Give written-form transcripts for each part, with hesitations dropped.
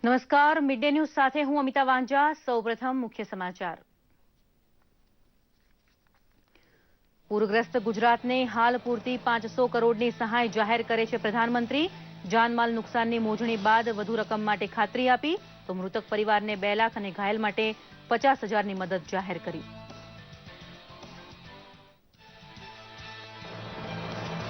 નમસ્કાર, mid day news સાથે હું અમિતા વાંજા। સૌપ્રથમ મુખ્ય સમાચાર। પૂરગ્રસ્ત ગુજરાતને હાલ પૂરતી 500 કરોડની સહાય જાહેર કરે છે પ્રધાનમંત્રી। જાનમાલ નુકસાનની મોજણી બાદ વધુ રકમ માટે ખાતરી આપી તો મૃતક પરિવારને 2 લાખ અને ઘાયલ માટે 50,000ની મદદ જાહેર કરી।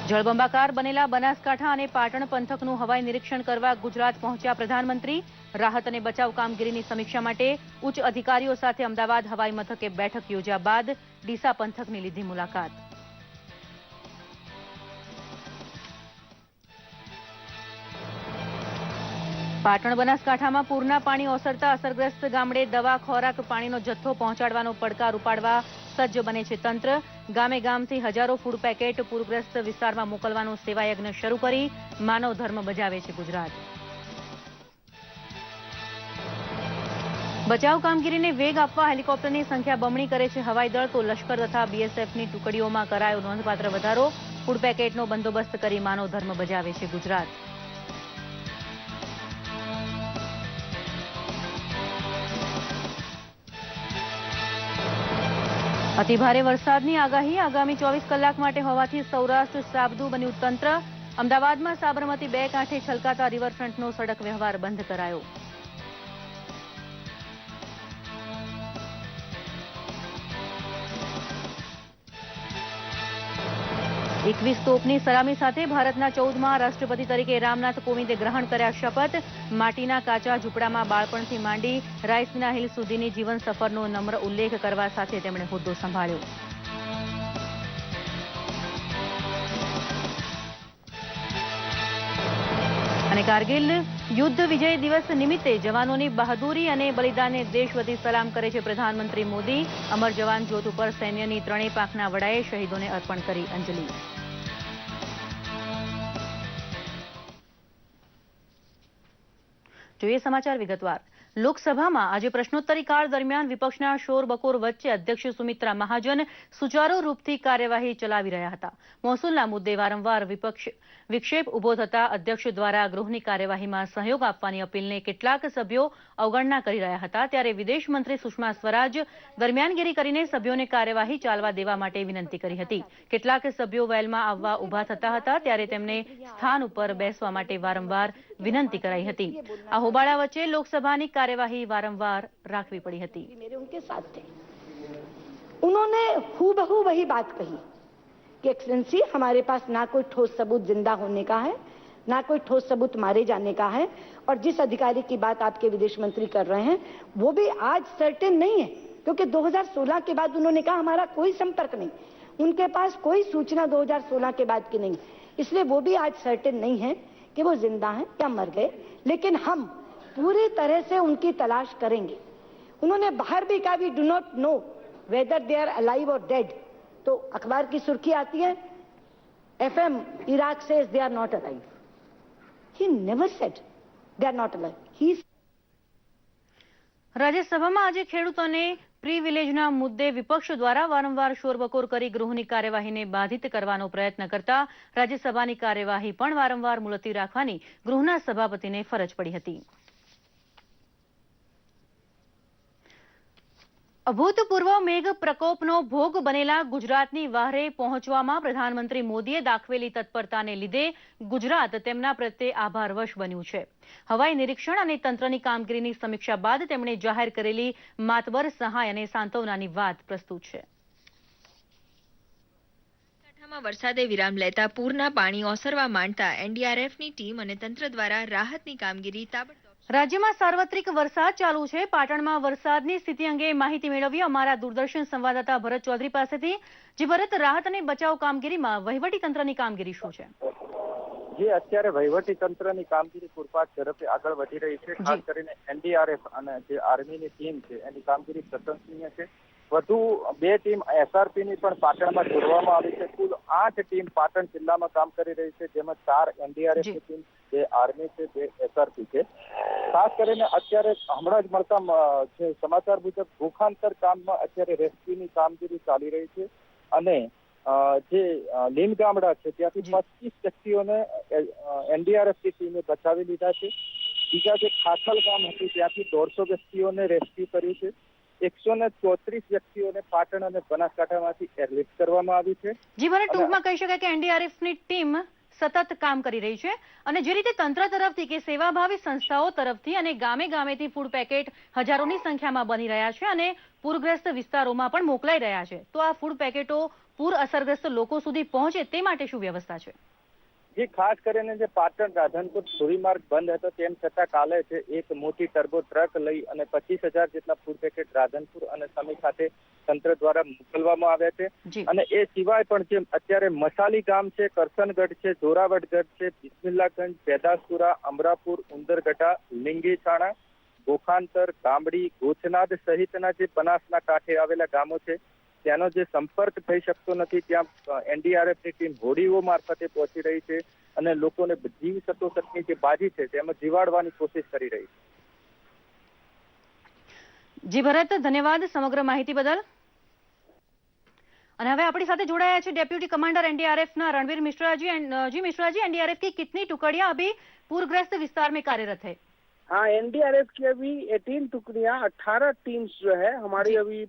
જળબંબાકાર બનેલા બનાસકાંઠા અને પાટણ પંથકનું હવાઈ નિરીક્ષણ કરવા ગુજરાત પહોંચ્યા પ્રધાનમંત્રી। રાહત અને બચાવ કામગીરીની સમીક્ષા માટે ઉચ્ચ અધિકારીઓ સાથે અમદાવાદ હવાઈ મથકે બેઠક યોજ્યા બાદ ડીસા પંથકની લીધી મુલાકાત। પાટણ બનાસકાંઠામાં પૂરના પાણી ઓસરતા અસરગ્રસ્ત ગામડે દવા, ખોરાક, પાણીનો જથ્થો પહોંચાડવાનો પડકાર ઉપાડવા સજ્જ બને છે તંત્ર। ગામે ગામથી હજારો ફૂડ પેકેટ પૂરગ્રસ્ત વિસ્તારમાં મોકલવાનો સેવાયજ્ઞ શરૂ કરી માનવ ધર્મ બજાવે છે ગુજરાત। બચાવ કામગીરીને વેગ આપવા હેલિકોપ્ટરની સંખ્યા બમણી કરે છે હવાઈ દળ તો લશ્કર તથા બીએસએફની ટુકડીઓમાં કરાયો નોંધપાત્ર વધારો। ફૂડ પેકેટનો બંદોબસ્ત કરી માનવ ધર્મ બજાવે છે ગુજરાત। અતિભારે વરસાદની આગાહી આગામી 24 કલાક માટે હોવાથી સૌરાષ્ટ્ર સાબદું બન્યું તંત્ર। અમદાવાદમાં સાબરમતી 2 કાંઠે છલકાતા રિવરફ્રન્ટનો સડક વ્યવહાર બંધ કરાયો। એકવીસ તોપની સલામી સાથે ભારતના 14મા રાષ્ટ્રપતિ તરીકે રામનાથ કોવિંદે ગ્રહણ કર્યા શપથ। માટીના કાચા ઝૂંપડામાં બાળપણથી માંડી રાયસીના હિલ સુધીની જીવન સફરનો નમ્ર ઉલ્લેખ કરવા સાથે તેમણે હોદ્દો સંભાળ્યો। અને કારગિલ યુદ્ધ વિજય દિવસ નિમિત્તે જવાનોની બહાદુરી અને બલિદાનને દેશ વતી સલામ કરે છે પ્રધાનમંત્રી મોદી। અમર જવાન જ્યોત ઉપર સૈન્યની 3 પાંખના વડાએ શહીદોને અર્પણ કરી અંજલિ। જોઈએ સમાચાર વિગતવાર। લોકસભામાં આજે પ્રશ્નોત્તરી કાળ દરમિયાન વિપક્ષના શોરબકોર વચ્ચે અધ્યક્ષ સુમિત્રા મહાજન સુચારુ રૂપથી કાર્યવાહી ચલાવી રહ્યા હતા। મહેસૂલના મુદ્દે વારંવાર વિક્ષેપ ઉભો થતા અધ્યક્ષ દ્વારા ગૃહની કાર્યવાહીમાં સહયોગ આપવાની અપીલને કેટલાક સભ્યો અવગણના કરી રહ્યા હતા ત્યારે વિદેશ મંત્રી સુષ્મા સ્વરાજ દરમિયાનગીરી કરીને સભ્યોને કાર્યવાહી ચાલવા દેવા માટે વિનંતી કરી હતી। કેટલાક સભ્યો વેલમાં આવવા ઊભા થતા હતા ત્યારે તેમને સ્થાન ઉપર બેસવા માટે વારંવાર વિનંતી કરાઈ હતી। આ હોબાળા વચ્ચે લોકસભાની कार्यवाही वारंवार राखवी पड़ी थी। मेरे उनके साथ थे, उन्होंने हूबहू वही बात कही कि एक्सेलेंसी हमारे पास ना कोई ठोस सबूत जिंदा होने का है, ना कोई ठोस सबूत मारे जाने का है और जिस अधिकारी की बात आपके विदेश मंत्री कर रहे हैं वो भी आज सर्टेन नहीं है क्योंकि 2016 के बाद उन्होंने कहा हमारा कोई संपर्क नहीं, उनके पास कोई सूचना 2016 के बाद की नहीं, इसलिए वो भी आज सर्टेन नहीं है कि वो जिंदा हैं या मर गए, लेकिन हम पूरी तरह से उनकी तलाश करेंगे। उन्होंने बाहर भी कहा we do not know whether they are alive और डेड, तो अखबार की सुर्खी आती है FM Iraq says they are not alive. He never said they are not alive. He રાજ્યસભામાં આજે ખેડૂતોને પ્રિવિલેજના મુદ્દે વિપક્ષ દ્વારા વારંવાર શોરબકોર કરી ગૃહની કાર્યવાહીને બાધિત કરવાનો પ્રયત્ન કરતા રાજ્યસભાની કાર્યવાહી પણ વારંવાર મુલતવી રાખવાની ગૃહના સભાપતિને ફરજ પડી હતી। અભૂતપૂર્વ મેઘ પ્રકોપનો ભોગ બનેલા ગુજરાતની વહારે પહોંચવામાં પ્રધાનમંત્રી મોદીએ દાખવેલી તત્પરતાને લીધે ગુજરાત તેમના પ્રત્યે આભારવશ બન્યું છે। હવાઈ નિરીક્ષણ અને તંત્રની કામગીરીની સમીક્ષા બાદ તેમણે જાહેર કરેલી માતબર સહાય અને સાંત્વનાની વાત પ્રસ્તુત છે। બનાસકાંઠામાં વરસાદે વિરામ લેતા પૂરના પાણી ઓસરવા માંડતા એનડીઆરએફની ટીમ અને તંત્ર દ્વારા રાહતની કામગીરી તાબડતોબ। રાજ્યમાં સાર્વત્રિક વરસાદ ચાલુ છે। પાટણમાં વરસાદની સ્થિતિ અંગે માહિતી મેળવી અમારા દૂરદર્શન સંવાદદાતા ભરત ચૌધરી પાસેથી। જી ભરત, રાહત અને બચાવ કામગીરીમાં વહીવટી તંત્રની કામગીરી શું છે? જે અત્યારે વહીવટી તંત્રની કામગીરી પૂરપાટ ઝડપે આગળ વધી રહી છે। ખાસ કરીને એનડીઆરએફ અને જે આર્મીની ટીમ છે એની કામગીરી પ્રશંસનીય છે। વધુ 2 ટીમ એસઆરપીની પણ પાટણમાં જોડવામાં આવી છે। કુલ 8 ટીમ પાટણ જિલ્લામાં કામ કરી રહી છે, જેમાં 4 એનડીઆરએફની ટીમ, 2 આર્મી છે, 2 એસઆરપી છે। ખાસ કરીને અત્યારે હમણાં જ મળતા જે સમાચાર મુજબ ભૂખાંતર કામમાં અત્યારે રેસ્ક્યુની કામગીરી ચાલી રહી છે અને જે લીમ ગામડા છે ત્યાંથી 25 વ્યક્તિઓને એનડીઆરએફની ટીમે બચાવી લીધા છે। બીજા જે ખાખલ ગામ હતું ત્યાંથી 150 વ્યક્તિઓને રેસ્ક્યુ કર્યું છે. 134 વ્યક્તિઓને પાટણ અને બનાસકાંઠામાંથી એરલિફ્ટ કરવામાં આવી છે. જી, મને ટૂંકમાં કહી શકાય કે એનડીઆરએફની ટીમ સતત કામ કરી રહી છે અને જે રીતે તંત્ર તરફથી કે સેવાભાવી સંસ્થાઓ તરફથી અને ગામે ગામેથી ફૂડ પેકેટ હજારોની સંખ્યામાં બની રહ્યા છે અને પૂરગ્રસ્ત વિસ્તારોમાં પણ મોકલાઈ રહ્યા છે, તો આ ફૂડ પેકેટો પૂર અસરગ્રસ્ત લોકો સુધી પહોંચે તે માટે શું વ્યવસ્થા છે? જે ખાસ કરીને જે પાટણ રાધનપુર ધોરીમાર્ગ બંધ હતો તેમ છતાં કાલે છે એક મોટી ટર્બો ટ્રક લઈ અને 25,000 જેટલા ફૂડ પેકેટ રાધનપુર અને સમી ખાતે તંત્ર દ્વારા મોકલવામાં આવ્યા છે. અને એ સિવાય પણ જે અત્યારે મસાલી ગામ છે, કરસનગઢ છે, જોરાવટગઢ છે, બિસ્મિલ્લાગંજ, પેદાસપુરા, અમરાપુર, ઉંદરગઢા, લીંગીછાણા, ગોખાંતર, ગામડી, ગોચનાદ સહિતના જે બનાસના કાંઠે આવેલા ગામો છે ત્યાંનો જે સંપર્ક થઈ શકતો નથી ત્યાં એનડીઆરએફની ટીમ હોડીઓ મારફતે પહોંચી રહી છે અને લોકોને જીવ સતોસતની જે બાજી છે તેમાં જીવાડવાની કોશિશ કરી રહી છે. જી ભરત, ધન્યવાદ સમગ્ર માહિતી બદલ. અને હવે આપણી સાથે જોડાયા છે डेप्यूटी कमांडर एनडीआरएफ ना रणवीर मिश्रा जी. जी मिश्रा जी, एनडीआरएफ की कितनी टुकड़ियां अभी पूरग्रस्त विस्तार में कार्यरत है? हाँ, एनडीआरएफ की अभी 18 टुकड़ियां, 18 टीम्स जो है हमारी अभी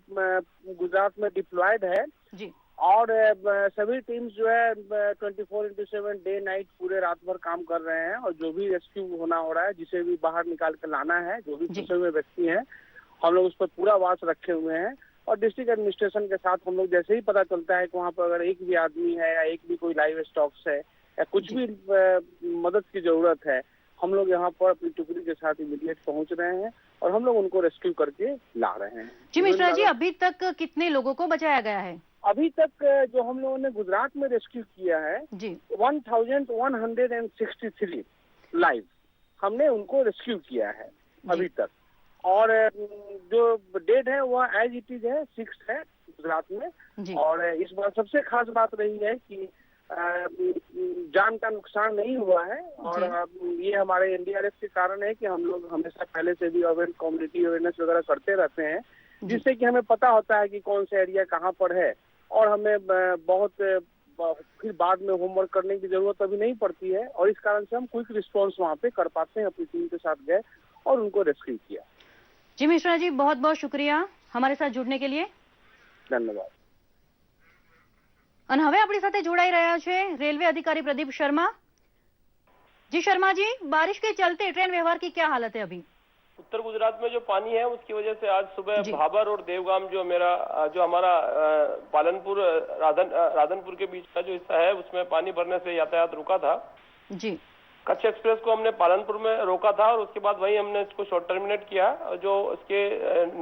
गुजरात में डिप्लॉयड है जी. और सभी टीम्स जो है 24/7 डे नाइट पूरे रात भर काम कर रहे हैं और जो भी रेस्क्यू होना हो रहा है, जिसे भी बाहर निकाल कर लाना है, जो भी फंसे हुए व्यक्ति हैं, हम लोग उस पर पूरा वाच रखे हुए हैं. और डिस्ट्रिक्ट एडमिनिस्ट्रेशन के साथ हम लोग जैसे ही पता चलता है कि वहाँ पर अगर एक भी आदमी है या एक भी कोई लाइव स्टॉक्स है या कुछ भी मदद की जरूरत है, हम लोग यहाँ पर अपनी टुकड़ी के साथ इमीडिएट पहुँच रहे हैं और हम लोग उनको रेस्क्यू करके ला रहे हैं. जी मिश्रा जी, अभी तक कितने लोगों को बचाया गया है? अभी तक जो हम लोगों ने गुजरात में रेस्क्यू किया है जी 1163 लाइव हमने उनको रेस्क्यू किया है अभी तक. और जो डेट है वह एज इट इज है 6 है गुजरात में जी. और इस बार सबसे खास बात रही है कि जान का नुकसान नहीं हुआ है और ये हमारे एनडीआरएफ के कारण है कि हम लोग हमेशा पहले से भी कम्युनिटी अवेयरनेस वगैरह करते रहते हैं, जिससे कि हमें पता होता है कि कौन सा एरिया कहाँ पर है और हमें बहुत फिर बाद में होमवर्क करने की जरूरत अभी नहीं पड़ती है और इस कारण से हम क्विक रिस्पॉन्स वहाँ पे कर पाते हैं. अपनी टीम के साथ गए और उनको रेस्क्यू किया. जी मिश्रा जी, बहुत बहुत शुक्रिया हमारे साथ जुड़ने के लिए. धन्यवाद. અને હવે આપણી સાથે જોડાઈ રહ્યા છે રેલવે अधिकारी प्रदीप शर्मा. जी शर्मा जी, बारिश के चलते ट्रेन व्यवहार की क्या हालत है अभी? उत्तर गुजरात में जो पानी है उसकी वजह से आज सुबह भाबर और देवगाम जो हमारा पालनपुर राधनपुर के बीच का जो हिस्सा है उसमें पानी भरने से यातायात रुका था जी. कच्छ एक्सप्रेस को हमने पालनपुर में रोका था और उसके बाद वहीं हमने इसको शॉर्ट टर्मिनेट किया. जो उसके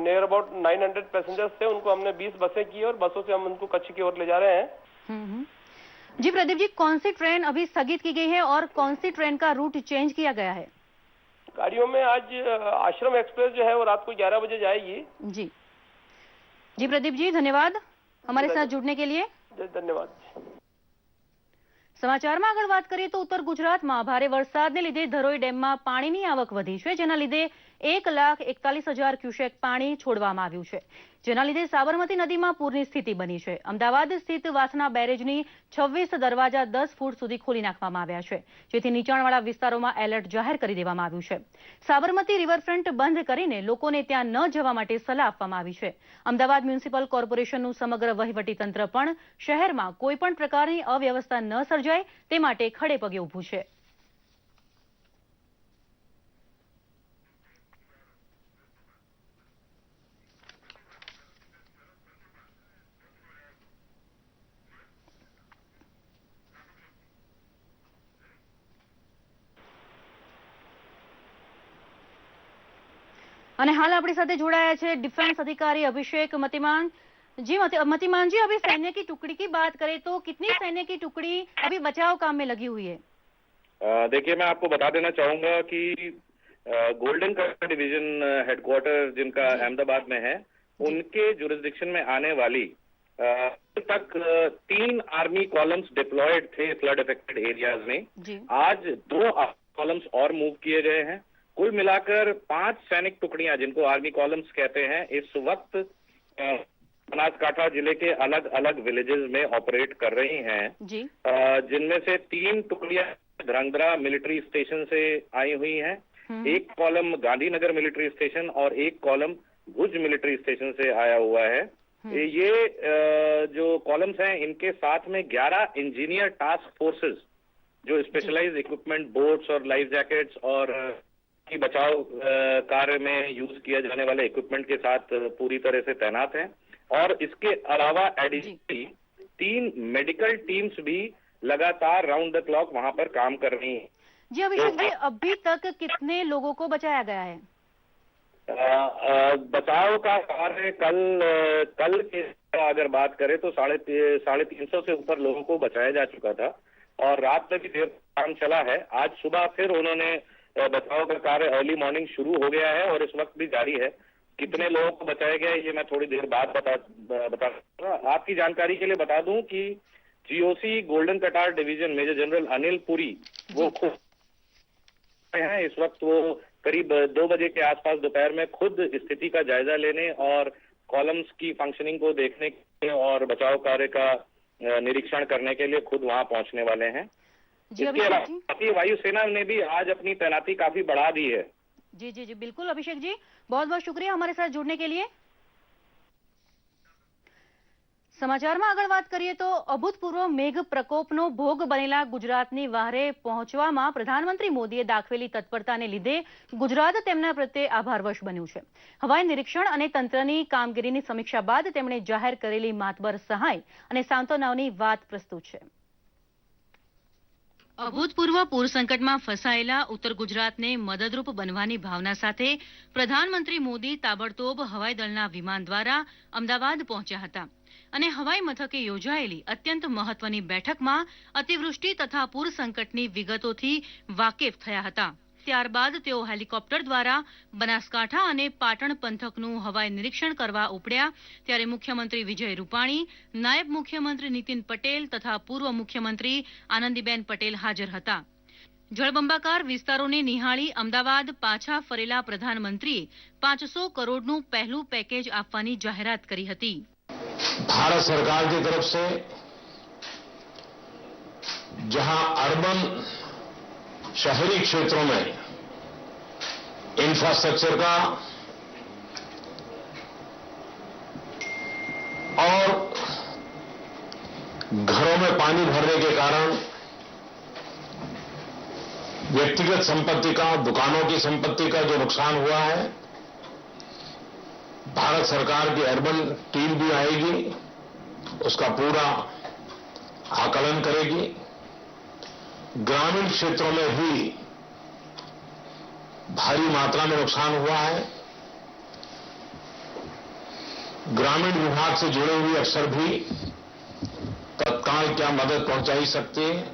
नियर अबाउट 900 पैसेंजर्स थे उनको हमने 20 बसें की और बसों से हम उनको कच्छ की ओर ले जा रहे हैं. जी प्रदीप जी, कौन सी ट्रेन अभी स्थगित की गई है और कौन सी ट्रेन का रूट चेंज किया गया है? गाड़ियों में आज आश्रम एक्सप्रेस जो है वो रात को 11 बजे जाएगी. जी जी प्रदीप जी, धन्यवाद हमारे साथ जुड़ने के लिए. धन्यवाद. સમાચારમાં આગળ વાત કરીએ તો ઉત્તર ગુજરાતમાં ભારે વરસાદને લીધે ધરોઈ ડેમમાં પાણીની આવક વધી છે, જેના લીધે 1,41,000 ક્યુસેક પાણી છોડવામાં આવ્યું છે, જેના લીધે સાબરમતી નદીમાં પૂરની સ્થિતિ બની છે. અમદાવાદ સ્થિત વાસણા બેરેજની 26 દરવાજા 10 ફૂટ સુધી ખોલી નાખવામાં આવ્યા છે, જેથી નીચાણવાળા વિસ્તારોમાં એલર્ટ જાહેર કરી દેવામાં આવ્યું છે. સાબરમતી રિવરફ્રન્ટ બંધ કરીને લોકોને ત્યાં ન જવા માટે સલાહ આપવામાં આવી છે. અમદાવાદ મ્યુનિસિપલ કોર્પોરેશનનું સમગ્ર વહીવટી તંત્ર પણ શહેરમાં કોઈપણ પ્રકારની અવ્યવસ્થા ન સર્જાય તે માટે ખડે પગે ઊભું છે. અને હાલ આપણી સાથે જોડાયા છે डिफेंस अधिकारी अभिषेक मतिमान जी. मतिमान जी, अभी सैन्य की टुकड़ी की बात करें तो कितनी सैन्य की टुकड़ी अभी बचाव काम में लगी हुई है? देखिए, मैं आपको बता देना चाहूंगा कि गोल्डन कलर डिवीजन हेडक्वार्टर जिनका अहमदाबाद में है, उनके जुरिस्डिक्शन में आने वाली तक 3 आर्मी कॉलम्स डिप्लॉयड थे फ्लड अफेक्टेड एरियाज में. आज 2 कॉलम्स और मूव किए गए हैं. कुल मिलाकर 5 सैनिक टुकड़ियां जिनको आर्मी कॉलम्स कहते हैं इस वक्त बनासकांठा जिले के अलग अलग विलेजेस में ऑपरेट कर रही हैं, जिनमें से 3 टुकड़ियां धरंगद्रा मिलिट्री स्टेशन से आई हुई हैं, एक कॉलम गांधीनगर मिलिट्री स्टेशन और एक कॉलम भुज मिलिट्री स्टेशन से आया हुआ है। ये जो कॉलम्स हैं, इनके साथ में 11 इंजीनियर टास्क फोर्सेस जो स्पेशलाइज्ड इक्विपमेंट, बोट्स और लाइफ जैकेट्स और की बचाव कार्य में यूज किया जाने वाले इक्विपमेंट के साथ पूरी तरह से तैनात हैं। और इसके अलावा एडिशनली 3 मेडिकल टीम्स भी लगातार राउंड द क्लॉक वहां पर काम कर रही हैं। जी अभिषेक जी, अभी तक कितने लोगों को बचाया गया है? बचाव का कार्य कल के अगर बात करें तो 350 से ऊपर लोगों को बचाया जा चुका था और रात में भी देर काम चला है। आज सुबह फिर उन्होंने बचाव का कार्य अर्ली मॉर्निंग शुरू हो गया है और इस वक्त भी जारी है। कितने लोगों को बचाया गया है ये मैं थोड़ी देर बाद बता आपकी जानकारी के लिए बता दूं कि GOC golden Katar division major general Anil Puri वो खुद हैं। इस वक्त वो करीब 2 बजे के आसपास दोपहर में खुद स्थिति का जायजा लेने और कॉलम्स की फंक्शनिंग को देखने के लिए और बचाव कार्य का निरीक्षण करने के लिए खुद वहां पहुंचने वाले हैं। इसके अलावा वायुसेना ने भी आज अपनी तैनाती काफी बढ़ा दी है। जी जी जी बिल्कुल अभिषेक जी, बहुत बहुत शुक्रिया हमारे साथ जुड़ने के लिए। સમાચારમાં આગળ વાત કરીએ તો અભૂતપૂર્વ મેઘ પ્રકોપનો ભોગ બનેલા ગુજરાતની વહારે પહોંચવામાં પ્રધાનમંત્રી મોદીએ દાખવેલી તત્પરતાને લીધે ગુજરાત તેમના પ્રત્યે આભારવશ બન્યું છે। હવાઈ નિરીક્ષણ અને તંત્રની કામગીરીની સમીક્ષા બાદ તેમણે જાહેર કરેલી માતબર સહાય અને સાંત્વનાની વાત પ્રસ્તુત છે। અભૂતપૂર્વ પૂર સંકટમાં ફસાયેલા ઉત્તર ગુજરાતને મદદરૂપ બનવાની ભાવના સાથે પ્રધાનમંત્રી મોદી તાબડતોબ હવાઈ દળના વિમાન દ્વારા અમદાવાદ પહોંચ્યા હતા અને હવાઈ મથકે યોજાયેલી અત્યંત મહત્વની બેઠકમાં અતિવૃષ્ટિ તથા પૂર સંકટની વિગતોથી વાકેફ થયા હતા। ત્યારબાદ તેઓ હેલિકોપ્ટર દ્વારા બનાસકાંઠા અને પાટણ પંથકનું હવાઈ નિરીક્ષણ કરવા ઉપડ્યા ત્યારે મુખ્યમંત્રી વિજય રૂપાણી, નાયબ મુખ્યમંત્રી નીતિન પટેલ તથા પૂર્વ મુખ્યમંત્રી આનંદીબેન પટેલ હાજર હતા। જળબંબાકાર વિસ્તારોને નિહાળી અમદાવાદ પાછા ફરેલા પ્રધાનમંત્રીએ 500 કરોડનું પહેલું પેકેજ આપવાની જાહેરાત કરી હતી। भारत सरकार की तरफ से जहां अर्बन शहरी क्षेत्रों में इंफ्रास्ट्रक्चर का और घरों में पानी भरने के कारण व्यक्तिगत संपत्ति का, दुकानों की संपत्ति का जो नुकसान हुआ है, भारत सरकार की अर्बन टीम भी आएगी, उसका पूरा आकलन करेगी। ग्रामीण क्षेत्रों में भी भारी मात्रा में नुकसान हुआ है। ग्रामीण विभाग से जुड़े हुए अफसर भी तत्काल क्या मदद पहुंचाई सकते हैं।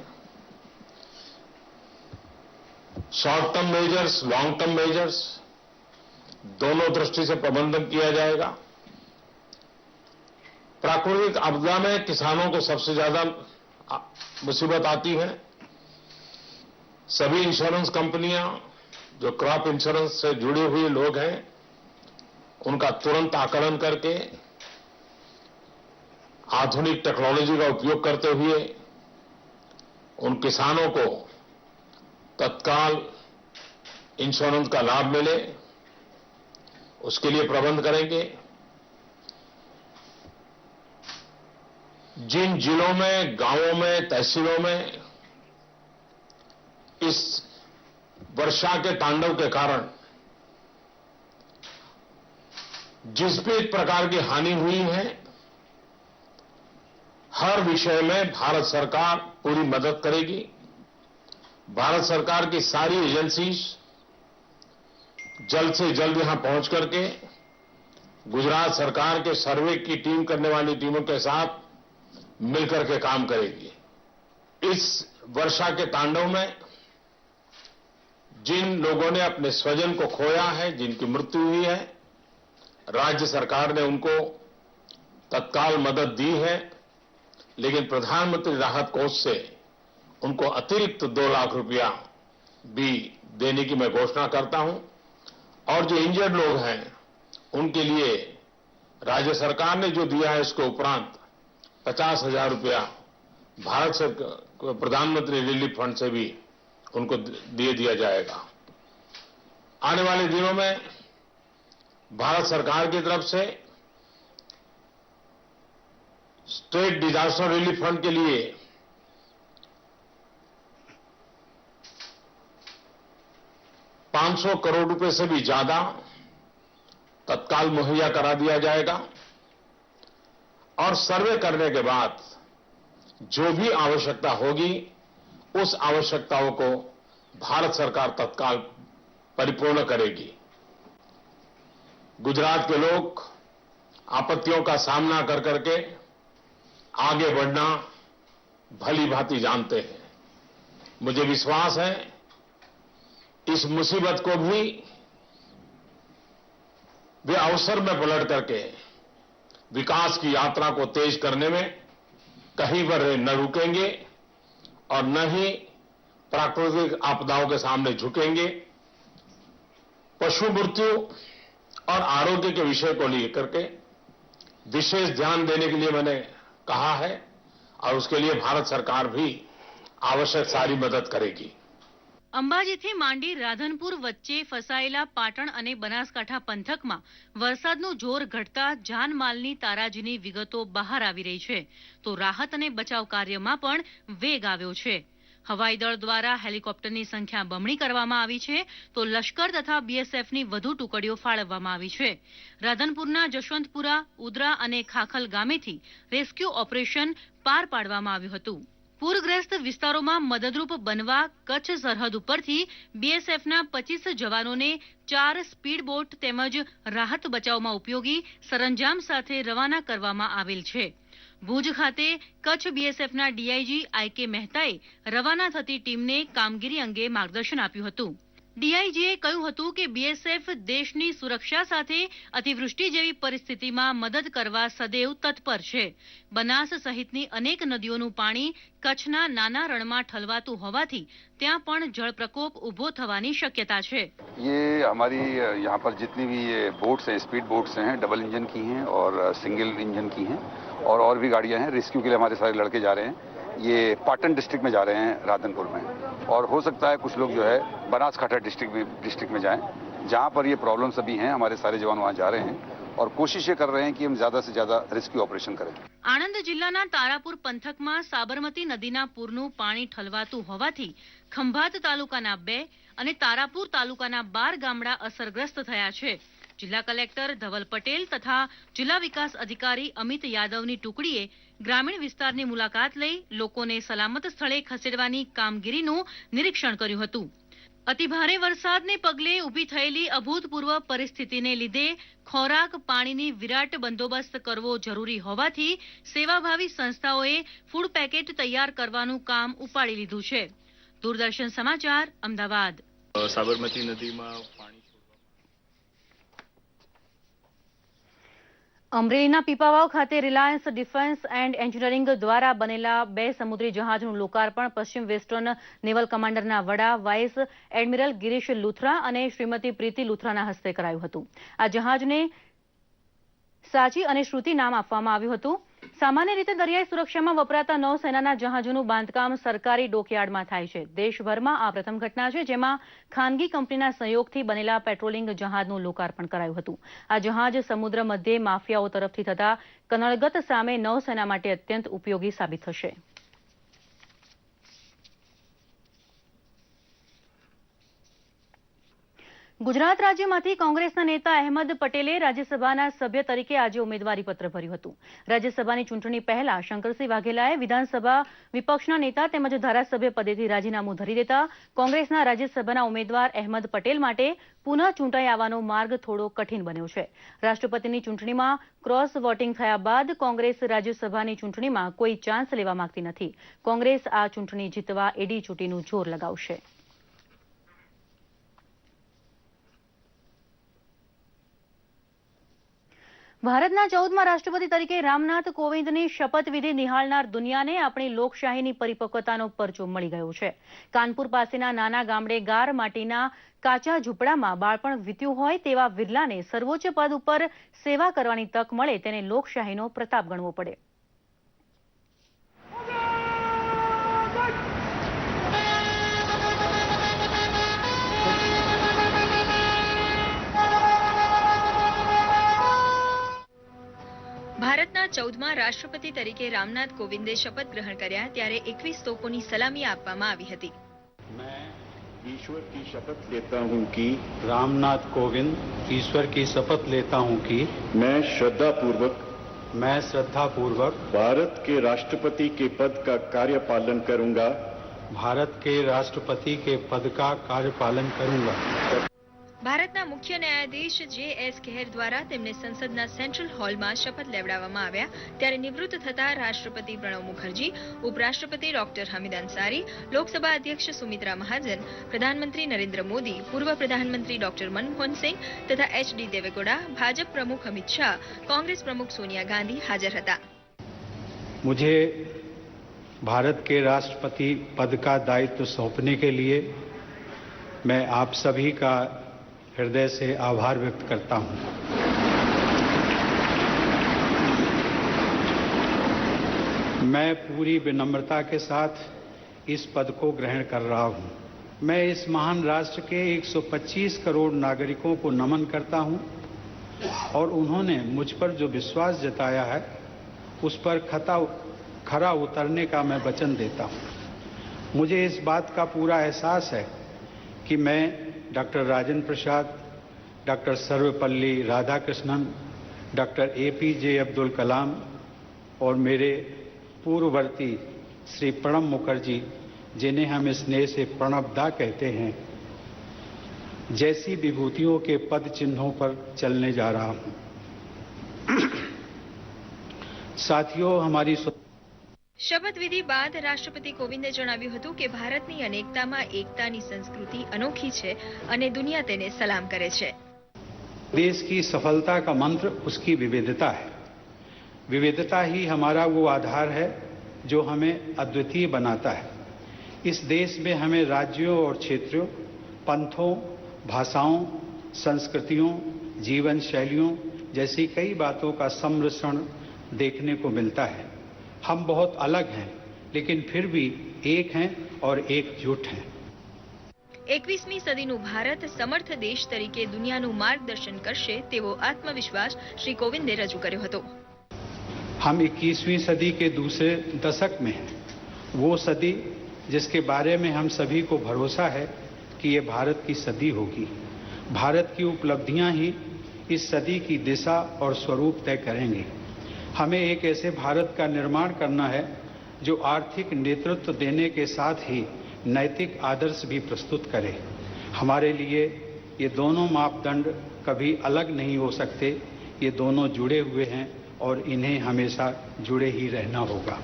Short term measures, long term measures दोनों दृष्टि से प्रबंधन किया जाएगा। प्राकृतिक आपदा में किसानों को सबसे ज्यादा मुसीबत आती है। सभी इंश्योरेंस कंपनियां जो क्रॉप इंश्योरेंस से जुड़े हुए लोग हैं, उनका तुरंत आकलन करके आधुनिक टेक्नोलॉजी का उपयोग करते हुए उन किसानों को तत्काल इंश्योरेंस का लाभ मिले, उसके लिए प्रबंध करेंगे। जिन जिलों में, गांवों में, तहसीलों में इस वर्षा के तांडव के कारण जिस भी प्रकार की हानि हुई है, हर विषय में भारत सरकार पूरी मदद करेगी। भारत सरकार की सारी एजेंसीज जल्द से जल्द यहां पहुंच करके गुजरात सरकार के सर्वे की टीम करने वाली टीमों के साथ मिलकर के काम करेगी। इस वर्षा के तांडव में जिन लोगों ने अपने स्वजन को खोया है, जिनकी मृत्यु हुई है, राज्य सरकार ने उनको तत्काल मदद दी है, लेकिन प्रधानमंत्री राहत कोष से उनको अतिरिक्त 2 लाख रुपया भी देने की मैं घोषणा करता हूं। और जो इंजर्ड लोग हैं, उनके लिए राज्य सरकार ने जो दिया है, इसके उपरांत 50,000 रुपया भारत सरकार प्रधानमंत्री रिलीफ फंड से भी उनको दे दिया जाएगा। आने वाले दिनों में भारत सरकार की तरफ से स्टेट डिजास्टर रिलीफ फंड के लिए ₹500 करोड़ से भी ज्यादा तत्काल मुहैया करा दिया जाएगा और सर्वे करने के बाद जो भी आवश्यकता होगी उस आवश्यकताओं को भारत सरकार तत्काल परिपूर्ण करेगी। गुजरात के लोग आपत्तियों का सामना कर करके आगे बढ़ना भली भांति जानते हैं। मुझे विश्वास है इस मुसीबत को भी वे अवसर में पलट करके विकास की यात्रा को तेज करने में कहीं पर न रुकेंगे और न ही प्राकृतिक आपदाओं के सामने झुकेंगे। पशु मृत्यु और आरोग्य के विषय को लेकर के विशेष ध्यान देने के लिए मैंने कहा है और उसके लिए भारत सरकार भी आवश्यक सारी मदद करेगी। અંબાજીથી માંડી રાધનપુર વચ્ચે ફસાયેલા પાટણ અને બનાસકાંઠા પંથકમાં વરસાદનું જોર ઘટતા જાનમાલની તારાજીની વિગતો બહાર આવી રહી છે તો રાહત અને બચાવ કાર્યમાં પણ વેગ આવ્યો છે। હવાઈ દળ દ્વારા હેલિકોપ્ટરની સંખ્યા બમણી કરવામાં આવી છે તો લશ્કર તથા બીએસએફની વધુ ટુકડીઓ ફાળવવામાં આવી છે। રાધનપુરના જશવંતપુરા, ઉદરા અને ખાખલ ગામેથી રેસ્ક્યુ ઓપરેશન પાર પાડવામાં આવ્યું હતું। પૂરગ્રસ્ત વિસ્તારોમાં મદદરૂપ બનવા કચ્છ સરહદ ઉપરથી બીએસએફના 25 જવાનોને 4 સ્પીડ બોટ તેમજ રાહત બચાવમાં ઉપયોગી સરંજામ સાથે રવાના કરવામાં આવેલ છે। ભુજ ખાતે કચ્છ બીએસએફના ડીઆઈજી આઈકે મહેતાએ રવાના થતી ટીમને કામગીરી અંગે માર્ગદર્શન આપ્યું હતું। ડીઆઈજીએ કહ્યું હતું કે બીએસએફ દેશની સુરક્ષા સાથે અતિવૃષ્ટિ જેવી પરિસ્થિતિમાં મદદ કરવા સદૈવ તત્પર છે। બનાસ સહિતની અનેક નદીઓનું પાણી કચ્છના નાના રણમાં ઠલવાતું હોવાથી ત્યાં પણ જળ प्रकोप ઉભો થવાની શક્યતા છે। ये हमारी यहाँ पर जितनी भी ये बोट्स हैं, स्पीड बोट्स हैं, डबल इंजन की हैं और सिंगल इंजन की हैं और भी गाड़ियाँ हैं। रेस्क्यू के लिए हमारे सारे लड़के जा रहे हैं। ये पाटन डिस्ट्रिक्ट में जा रहे हैं, राधनपुर में, और हो सकता है कुछ लोग जो है बनासकांठा डिस्ट्रिक्ट में जाएं, जहाँ पर ये प्रॉब्लम्स अभी हैं। हमारे सारे जवान वहाँ जा रहे हैं और कोशिश ये कर रहे हैं कि हम ज्यादा से ज्यादा रेस्क्यू ऑपरेशन करें। આણંદ જિલ્લાના તારાપુર પંથકમાં સાબરમતી નદીના પૂરનું પાણી ઠલવાતું હોવાથી ખંભાત તાલુકાના 2 અને તારાપુર તાલુકાના 12 ગામડા અસરગ્રસ્ત થયા છે। જિલ્લા કલેક્ટર ધવલ પટેલ તથા જિલ્લા વિકાસ અધિકારી અમિત યાદવની ટુકડીએ ગ્રામીણ વિસ્તારની મુલાકાત લઈ લોકોને સલામત સ્થળે ખસેડવાની કામગીરીનું નિરીક્ષણ કર્યું હતું। અતિભારે વરસાદને પગલે ઊભી થયેલી અભૂતપૂર્વ પરિસ્થિતિને લીધે ખોરાક પાણીની વિરાટ બંદોબસ્ત કરવો જરૂરી હોવાથી સેવાભાવી સંસ્થાઓએ ફૂડ પેકેટ તૈયાર કરવાનું કામ ઉપાડી લીધું છે। દૂરદર્શન સમાચાર, અમદાવાદ। સાબરમતી નદીમાં પાણી અમરેલીના પીપાવાવ ખાતે રિલાયન્સ ડિફેન્સ એન્ડ એન્જિનિયરિંગ દ્વારા બનેલા 2 સમુદ્રી જહાજનું લોકાર્પણ પશ્ચિમ વેસ્ટર્ન નેવલ કમાન્ડરના વડા વાઇસ એડમિરલ ગિરીશ લુથરા અને શ્રીમતી પ્રીતિ લુથરાના હસ્તે કરાયું હતું। આ જહાજને સાચી અને શ્રુતિ નામ આપવામાં આવ્યું હતું। સામાન્ય રીતે દરિયાઈ સુરક્ષામાં વપરાતા નૌસેનાના જહાજોનું બાંધકામ સરકારી ડોકયાર્ડમાં થાય છે। દેશભરમાં આ પ્રથમ ઘટના છે જેમાં ખાનગી કંપનીના સહયોગથી બનેલા પેટ્રોલિંગ જહાજનું લોકાર્પણ કરાયું હતું। આ જહાજ સમુદ્ર મધ્યે માફિયાઓ તરફથી થતા કનડગત સામે નૌસેના માટે અત્યંત ઉપયોગી સાબિત થશે। ગુજરાત રાજ્યમાંથી કોંગ્રેસના નેતા અહેમદ પટેલે રાજ્યસભાના સભ્ય તરીકે આજે ઉમેદવારીપત્ર ભર્યું હતું। રાજ્યસભાની ચૂંટણી પહેલા શંકરસિંહ વાઘેલાએ વિધાનસભા વિપક્ષના નેતા તેમજ ધારાસભ્ય પદેથી રાજીનામું ધરી દેતા કોંગ્રેસના રાજ્યસભાના ઉમેદવાર અહેમદ પટેલ માટે પુનઃ ચૂંટાઈ આવવાનો માર્ગ થોડો કઠિન બન્યો છે। રાષ્ટ્રપતિની ચૂંટણીમાં ક્રોસ વોટિંગ થયા બાદ કોંગ્રેસ રાજ્યસભાની ચૂંટણીમાં કોઈ ચાન્સ લેવા માંગતી નથી। કોંગ્રેસ આ ચૂંટણી જીતવા એડી ચૂંટીનું જોર લગાવશે। ભારતના 14મા રાષ્ટ્રપતિ તરીકે રામનાથ કોવિંદની શપથવિધિ નિહાળનાર દુનિયાને આપણી લોકશાહીની પરિપક્વતાનો પરચો મળી ગયો છે। કાનપુર પાસેના નાના ગામડે ગાર માટીના કાચા ઝૂંપડામાં બાળપણ વીત્યું હોય તેવા વિરલાને સર્વોચ્ચ પદ ઉપર સેવા કરવાની તક મળે તેને લોકશાહીનો પ્રતાપ ગણવો પડે। ભારતના 14મા રાષ્ટ્રપતિ તરીકે રામનાથ કોવિંદે શપથ ગ્રહણ કર્યા ત્યારે 21 તોપોની સલામી આપવામાં આવી હતી. मैं ईश्वर की शपथ लेता हूं कि रामनाथ कोविंद ईश्वर की शपथ लेता हूं कि मैं श्रद्धा पूर्वक भारत के राष्ट्रपति के पद का कार्यपालन करूंगा ભારતના મુખ્ય ન્યાયાધીશ જે.એસ. ખેર દ્વારા તેમને સંસદના સેન્ટ્રલ હોલમાં શપથ લેવડાવવામાં આવ્યા ત્યારે નિવૃત્ત થતા રાષ્ટ્રપતિ પ્રણવ મુખર્જી, ઉપરાષ્ટ્રપતિ ડોક્ટર હમીદ અંસારી, લોકસભા અધ્યક્ષ સુમિત્રા મહાજન, પ્રધાનમંત્રી નરેન્દ્ર મોદી, પૂર્વ પ્રધાનમંત્રી ડોક્ટર મનમોહન સિંહ તથા એચ.ડી. દેવેગૌડા, ભાજપ પ્રમુખ અમિત શાહ, કોંગ્રેસ प्रमुख सोनिया गांधी हाजिर હતા. मुझे भारत के राष्ट्रपति पद का दायित्व सौंपने के लिए मैं आप सभी का हृदय से आभार व्यक्त करता हूं. मैं पूरी विनम्रता के साथ इस पद को ग्रहण कर रहा हूं. मैं इस महान राष्ट्र के 125 करोड़ नागरिकों को नमन करता हूं और उन्होंने मुझ पर जो विश्वास जताया है उस पर खरा उतरने का मैं वचन देता हूं. मुझे इस बात का पूरा एहसास है कि मैं doctor Rajendra Prasad, doctor Sarvepalli Radhakrishnan, doctor APJ. Abdul Kalam और मेरे पूर्ववर्ती श्री प्रणब मुखर्जी, जिन्हें हम स्नेह से प्रणबदा कहते हैं, जैसी विभूतियों के पद चिन्हों पर चलने जा रहा हूं. साथियों, हमारी શપથવિધિ બાદ રાષ્ટ્રપતિ કોવિંદે જણાવ્યું હતું કે ભારતની અનેકતામાં એકતાની સંસ્કૃતિ અનોખી છે અને દુનિયા તેને સલામ કરે છે. देश की सफलता का मंत्र उसकी विविधता है. विविधता ही हमारा वो आधार है जो हमें अद्वितीय बनाता है. इस देश में हमें राज्यों और क्षेत्रों, पंथों, भाषाओं, संस्कृतियों, जीवन शैलियों जैसी कई बातों का सम्मिश्रण देखने को मिलता है. हम बहुत अलग हैं, लेकिन फिर भी एक हैं और एकजुट हैं. 21મી સદીનું ભારત સમર્થ દેશ તરીકે દુનિયાનું માર્ગદર્શન કરશે તેવો આત્મવિશ્વાસ શ્રી કોવિંદે રજૂ કર્યો હતો. हम 21वीं सदी के दूसरे दशक में हैं. वो सदी जिसके बारे में हम सभी को भरोसा है कि ये भारत की सदी होगी. भारत की उपलब्धियां ही इस सदी की दिशा और स्वरूप तय करेंगी. हमें एक ऐसे भारत का निर्माण करना है जो आर्थिक नेतृत्व देने के साथ ही नैतिक आदर्श भी प्रस्तुत करे. हमारे लिए ये दोनों मापदंड कभी अलग नहीं हो सकते. ये दोनों जुड़े हुए हैं और इन्हें हमेशा जुड़े ही रहना होगा.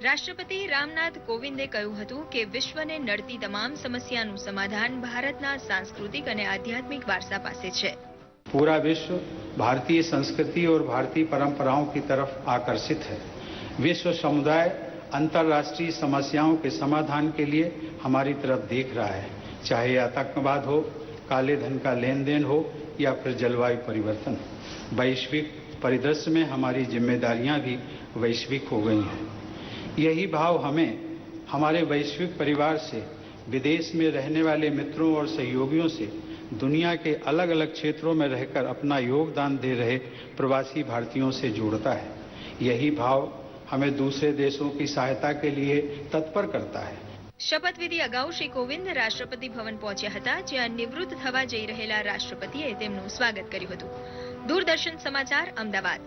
રાષ્ટ્રપતિ રામનાથ કોવિંદે કહ્યું હતું કે વિશ્વને નડતી તમામ સમસ્યાનું સમાધાન ભારતના સાંસ્કૃતિક અને આધ્યાત્મિક વારસા પાસે છે. पूरा विश्व भारतीय संस्कृति और भारतीय परंपराओं की तरफ आकर्षित है. विश्व समुदाय अंतर्राष्ट्रीय समस्याओं के समाधान के लिए हमारी तरफ देख रहा है, चाहे आतंकवाद हो, काले धन का लेन देन हो या फिर जलवायु परिवर्तन. वैश्विक परिदृश्य में हमारी जिम्मेदारियां भी वैश्विक हो गई हैं. यही भाव हमें हमारे वैश्विक परिवार से, विदेश में रहने वाले मित्रों और सहयोगियों से, दुनिया के अलग अलग क्षेत्रों में रहकर अपना योगदान दे रहे प्रवासी भारतीयों से जोड़ता है. यही भाव हमें दूसरे देशों की सहायता के लिए तत्पर करता है. શપથવિધિ અગાઉ શ્રી કોવિંદ રાષ્ટ્રપતિ ભવન પહોંચ્યા હતા, જ્યાં નિવૃત્ત થવા જઈ રહેલા રાષ્ટ્રપતિએ તેમનું સ્વાગત કર્યું હતું. દૂરદર્શન સમાચાર, અમદાવાદ.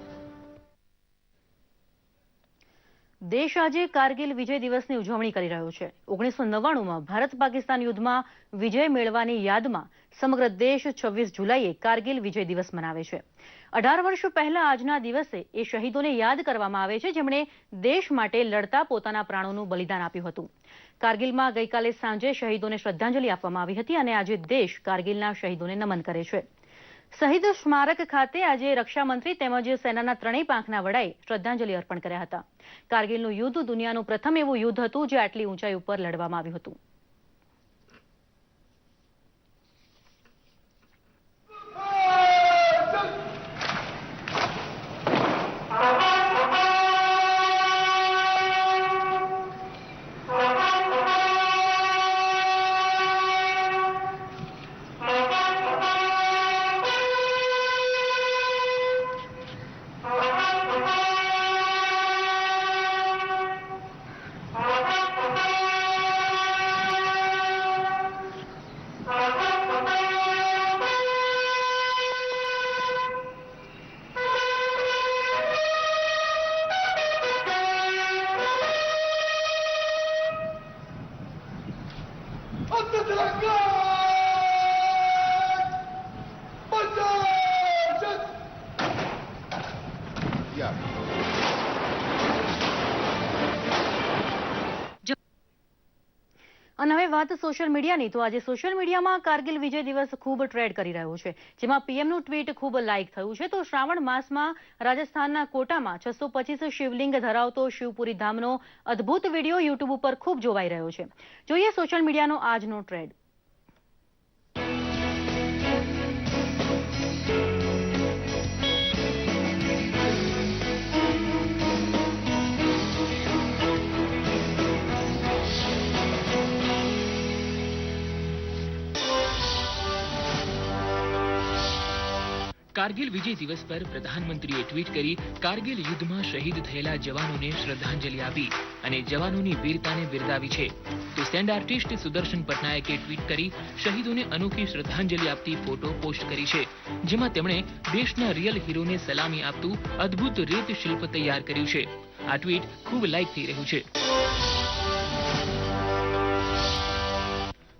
દેશ આજે કારગિલ વિજય દિવસની ઉજવણી કરી રહ્યો છે. 1999માં ભારત પાકિસ્તાન યુદ્ધમાં વિજય મેળવવાની યાદમાં સમગ્ર દેશ 26 જુલાઈએ કારગિલ વિજય દિવસ મનાવે છે. 18 વર્ષ પહેલા આજના દિવસે એ શહીદોને યાદ કરવામાં આવે છે જેમણે દેશ માટે લડતા પોતાના પ્રાણોનું બલિદાન આપ્યું હતું. કારગિલમાં ગઈકાલે સાંજે શહીદોને શ્રદ્ધાંજલિ આપવામાં આવી હતી અને આજે દેશ કારગિલના શહીદોને નમન કરે છે. શહીદ સ્મારક ખાતે આજે રક્ષામંત્રી તેમજ સેનાના ત્રણેય પાંખના વડાએ શ્રદ્ધાંજલિ અર્પણ કર્યા હતા. કારગિલનું યુદ્ધ દુનિયાનું પ્રથમ એવું યુદ્ધ હતું જે આટલી ઊંચાઈ ઉપર લડવામાં આવ્યું હતું. વાત સોશિયલ મીડિયાની, તો આજે સોશિયલ મીડિયામાં કારગિલ વિજય દિવસ ખૂબ ટ્રેન્ડ કરી રહ્યો છે, જેમાં પીએમનું ટ્વીટ ખૂબ લાઇક થયું છે. તો શ્રાવણ માસમાં રાજસ્થાનના કોટામાં 625 શિવલિંગ ધરાવતો શિવપુરી ધામનો અદ્ભુત વિડીયો યુટ્યુબ ઉપર ખૂબ જોવાઈ રહ્યો છે. જોઈએ સોશિયલ મીડિયાનો આજનો ટ્રેન્ડ. કારગિલ વિજય દિવસ પર પ્રધાનમંત્રીએ ટ્વીટ કરી કારગિલ યુદ્ધમાં શહીદ થયેલા જવાનોને શ્રદ્ધાંજલિ આપી અને જવાનોની વીરતાને બિરદાવી છે. તો સ્ટેન્ડ આર્ટિસ્ટ સુદર્શન પટનાયકે ટ્વીટ કરી શહીદોને અનોખી શ્રદ્ધાંજલિ આપતી ફોટો પોસ્ટ કરી છે, જેમાં તેમણે દેશના રિયલ હીરોને સલામી આપતું અદ્ભુત રેત શિલ્પ તૈયાર કર્યું છે. આ ટ્વીટ ખૂબ લાઇક થઈ રહ્યું છે.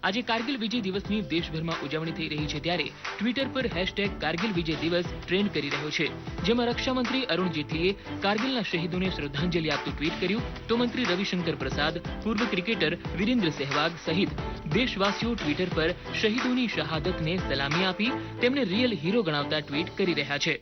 આજે કારગિલ વિજય દિવસની દેશભરમાં ઉજવણી થઈ રહી છે, ત્યારે ટ્વિટર પર #કારગિલ વિજય દિવસ ટ્રેન્ડ કરી રહ્યો છે, જેમાં રક્ષામંત્રી અરુણ જેટલીએ કારગિલના શહીદોને શ્રદ્ધાંજલિ આપતું ટ્વીટ કર્યું, તો મંત્રી રવિશંકર પ્રસાદ, પૂર્વ ક્રિકેટર વિરેન્દ્ર સહેવાગ સહિત દેશવાસીઓ ટ્વિટર પર શહીદોની શહાદતને સલામી આપી તેમને રિયલ હીરો ગણાવતા ટ્વીટ કરી રહ્યા છે.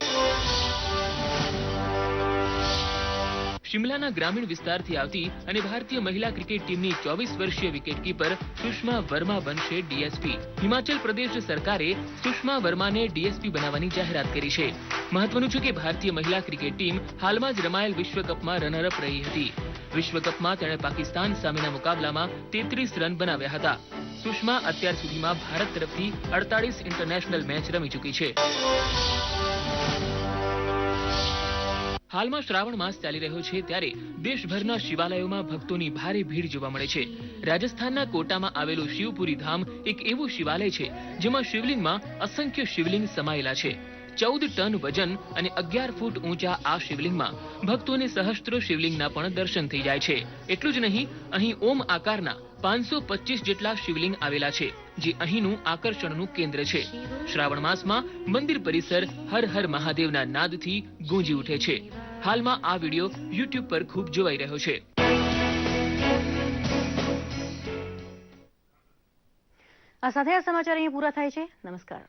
શિમલાના ગ્રામીણ વિસ્તારથી આવતી અને ભારતીય મહિલા ક્રિકેટ ટીમની 24 વર્ષીય વિકેટકીપર સુષ્મા વર્મા બનશે ડીએસપી. હિમાચલ પ્રદેશ સરકારે સુષ્મા વર્માને ડીએસપી બનાવવાની જાહેરાત કરી છે. મહત્વનું છે કે ભારતીય મહિલા ક્રિકેટ ટીમ હાલમાં જ રમાયેલ વિશ્વકપમાં રનરઅપ રહી હતી. વિશ્વકપમાં તેણે પાકિસ્તાન સામેના મુકાબલામાં 33 રન બનાવ્યા હતા. સુષ્મા અત્યાર સુધીમાં ભારત તરફથી 48 ઇન્ટરનેશનલ મેચ રમી ચૂકી છે. હાલમાં શ્રાવણ માસ ચાલી રહ્યો છે, ત્યારે દેશભરના શિવાલયોમાં ભક્તોની ભારે ભીડ જોવા મળે છે. રાજસ્થાનના કોટામાં આવેલું શિવપુરી ધામ એક એવું શિવાલય છે જેમાં શિવલિંગમાં અસંખ્ય શિવલિંગ સમાયેલા છે. 14 ટન વજન અને 11 ફૂટ ઊંચા આ શિવલિંગમાં ભક્તોને સહસ્ત્ર શિવલિંગના પણ દર્શન થઈ જાય છે. એટલું જ નહીં, અહીં ઓમ આકારના 525 જેટલા શિવલિંગ આવેલા છે, જે અહીંનું આકર્ષણનું કેન્દ્ર છે. શ્રાવણ માસમાં મંદિર પરિસર હર હર મહાદેવના નાદથી ગૂંજી ઉઠે છે. હાલમાં આ વિડીયો યુટ્યુબ પર ખૂબ જોવાઈ રહ્યો છે. આ સાથે આ સમાચાર અહીં પૂરા થાય છે. નમસ્કાર.